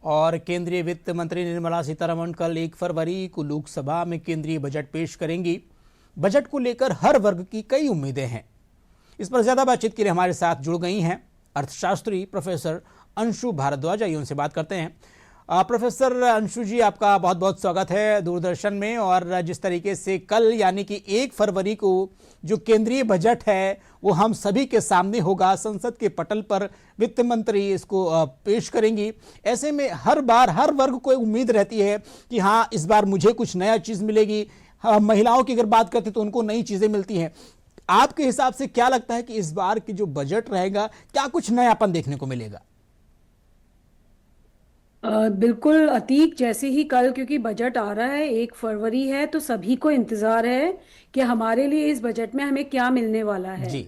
और केंद्रीय वित्त मंत्री निर्मला सीतारमण कल 1 फरवरी को लोकसभा में केंद्रीय बजट पेश करेंगी। बजट को लेकर हर वर्ग की कई उम्मीदें हैं। इस पर ज्यादा बातचीत के लिए हमारे साथ जुड़ गई हैं अर्थशास्त्री प्रोफेसर अंशु भारद्वाज। आइए उनसे बात करते हैं। प्रोफेसर अंशु जी, आपका बहुत बहुत स्वागत है दूरदर्शन में। और जिस तरीके से कल यानी कि 1 फरवरी को जो केंद्रीय बजट है वो हम सभी के सामने होगा, संसद के पटल पर वित्त मंत्री इसको पेश करेंगी। ऐसे में हर बार हर वर्ग को उम्मीद रहती है कि हाँ, इस बार मुझे कुछ नया चीज़ मिलेगी। महिलाओं की अगर बात करते तो उनको नई चीज़ें मिलती हैं। आपके हिसाब से क्या लगता है कि इस बार की जो बजट रहेगा, क्या कुछ नयापन देखने को मिलेगा? बिल्कुल अतीक, जैसे ही कल क्योंकि बजट आ रहा है 1 फरवरी है, तो सभी को इंतजार है कि हमारे लिए इस बजट में हमें क्या मिलने वाला है। जी।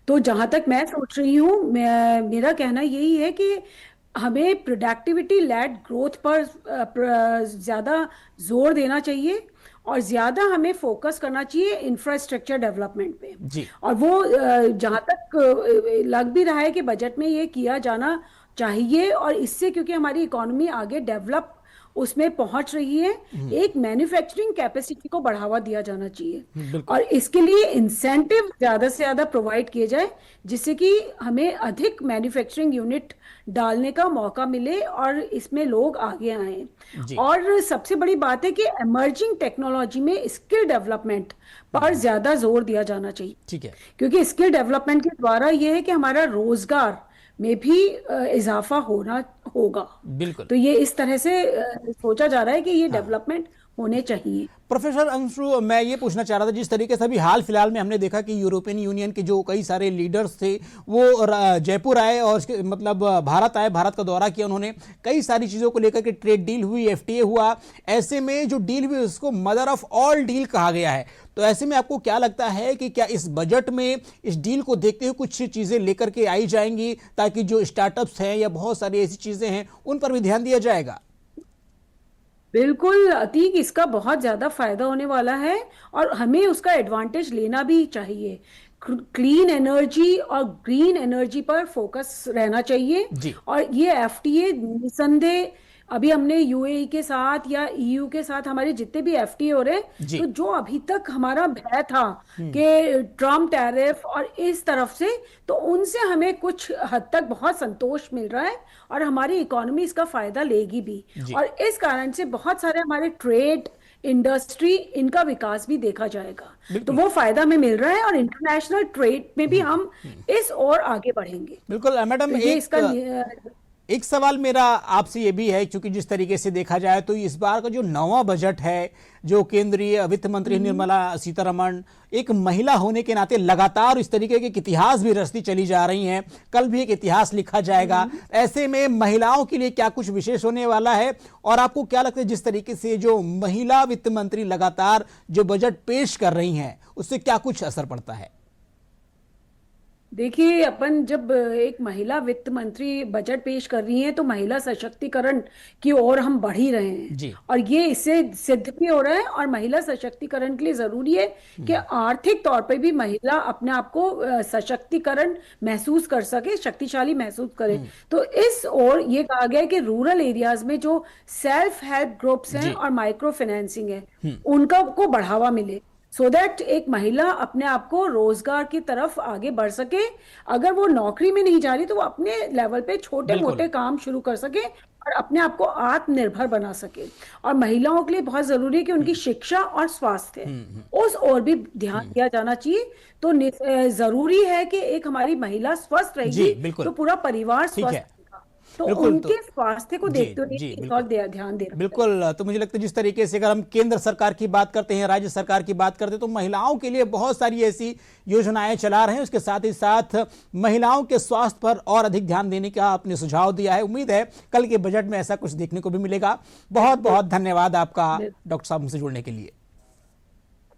तो जहां तक मैं सोच रही हूँ, मेरा कहना यही है कि हमें प्रोडक्टिविटी लेड ग्रोथ पर ज़्यादा जोर देना चाहिए और ज़्यादा हमें फोकस करना चाहिए इंफ्रास्ट्रक्चर डेवलपमेंट पे। जी। और वो जहाँ तक लग भी रहा है कि बजट में ये किया जाना चाहिए, और इससे क्योंकि हमारी इकोनॉमी आगे डेवलप उसमें पहुंच रही है, एक मैन्युफैक्चरिंग कैपेसिटी को बढ़ावा दिया जाना चाहिए। बिल्कुल। और इसके लिए इंसेंटिव ज्यादा से ज्यादा प्रोवाइड किए जाए, जिससे कि हमें अधिक मैन्युफैक्चरिंग यूनिट डालने का मौका मिले और इसमें लोग आगे आए। जी। और सबसे बड़ी बात है कि इमर्जिंग टेक्नोलॉजी में स्किल डेवलपमेंट पर ज्यादा जोर दिया जाना चाहिए। ठीक है। क्योंकि स्किल डेवलपमेंट के द्वारा यह है कि हमारा रोजगार में भी इजाफा होना होगा। बिल्कुल। तो ये इस तरह से सोचा जा रहा है कि ये डेवलपमेंट होने चाहिए। प्रोफेसर अंशु, मैं ये पूछना चाह रहा था, जिस तरीके से अभी हाल फिलहाल में हमने देखा कि यूरोपियन यूनियन के जो कई सारे लीडर्स थे वो जयपुर आए और उसके मतलब भारत आए, भारत का दौरा किया उन्होंने। कई सारी चीज़ों को लेकर के ट्रेड डील हुई, FTA हुआ। ऐसे में जो डील हुई उसको मदर ऑफ ऑल डील कहा गया है। तो ऐसे में आपको क्या लगता है कि क्या इस बजट में इस डील को देखते हुए कुछ चीज़ें लेकर के आई जाएंगी, ताकि जो स्टार्टअप्स हैं या बहुत सारी ऐसी चीज़ें हैं उन पर भी ध्यान दिया जाएगा? बिल्कुल अतीक, इसका बहुत ज्यादा फायदा होने वाला है और हमें उसका एडवांटेज लेना भी चाहिए। क्लीन एनर्जी और ग्रीन एनर्जी पर फोकस रहना चाहिए। जी। और ये FTA निसंदेह, अभी हमने UAE के साथ या EU के साथ हमारे जितने भी FTA हो रहे हैं, जी। तो जो अभी तक हमारा भय था कि ट्रम्प टैरिफ और इस तरफ से, तो उनसे हमें कुछ हद तक बहुत संतोष मिल रहा है और हमारी इकोनॉमी इसका फायदा लेगी भी। जी। और इस कारण से बहुत सारे हमारे ट्रेड इंडस्ट्री इनका विकास भी देखा जाएगा। तो बिल्कुल। वो फायदा हमें मिल रहा है और इंटरनेशनल ट्रेड में भी हम इस ओर आगे बढ़ेंगे। बिल्कुल मैडम, तो ये इसका एक सवाल मेरा आपसे ये भी है, क्योंकि जिस तरीके से देखा जाए तो इस बार का जो नवा बजट है, जो केंद्रीय वित्त मंत्री निर्मला सीतारमण एक महिला होने के नाते लगातार इस तरीके के इतिहास भी रचती चली जा रही हैं। कल भी एक इतिहास लिखा जाएगा। ऐसे में महिलाओं के लिए क्या कुछ विशेष होने वाला है? और आपको क्या लगता है जिस तरीके से जो महिला वित्त मंत्री लगातार जो बजट पेश कर रही हैं उससे क्या कुछ असर पड़ता है? देखिए, अपन जब एक महिला वित्त मंत्री बजट पेश कर रही हैं, तो महिला सशक्तिकरण की ओर हम बढ़ ही रहे हैं। जी। और ये इससे सिद्ध भी हो रहा है। और महिला सशक्तिकरण के लिए जरूरी है कि आर्थिक तौर पे भी महिला अपने आप को सशक्तिकरण महसूस कर सके, शक्तिशाली महसूस करे। तो इस ओर ये कहा गया है कि रूरल एरियाज में जो सेल्फ हेल्प ग्रुप्स हैं जी। और माइक्रो फाइनेंसिंग है, उनका को बढ़ावा मिले, सो दैट एक महिला अपने आप को रोजगार की तरफ आगे बढ़ सके। अगर वो नौकरी में नहीं जा रही तो वो अपने लेवल पे छोटे बिल्कुल। मोटे काम शुरू कर सके और अपने आप को आत्मनिर्भर बना सके। और महिलाओं के लिए बहुत जरूरी है कि उनकी शिक्षा और स्वास्थ्य, उस ओर भी ध्यान दिया जाना चाहिए। तो जरूरी है कि एक हमारी महिला स्वस्थ जी। रहेगी बिल्कुल। तो पूरा परिवार ठीक स्वस्थ है। रहेगा। तो बिल्कुल। तो उनके स्वास्थ्य को जी देखते हुए जी इस और बिल्कुल ध्यान दे रखा है। बिल्कुल। तो मुझे लगता है जिस तरीके से अगर हम केंद्र सरकार की बात करते हैं, राज्य सरकार की बात करते हैं, तो महिलाओं के लिए बहुत सारी ऐसी योजनाएं चला रहे हैं। उसके साथ ही साथ महिलाओं के स्वास्थ्य पर और अधिक ध्यान देने का आपने सुझाव दिया है। उम्मीद है कल के बजट में ऐसा कुछ देखने को भी मिलेगा। बहुत बहुत धन्यवाद आपका डॉक्टर साहब हमसे जुड़ने के लिए।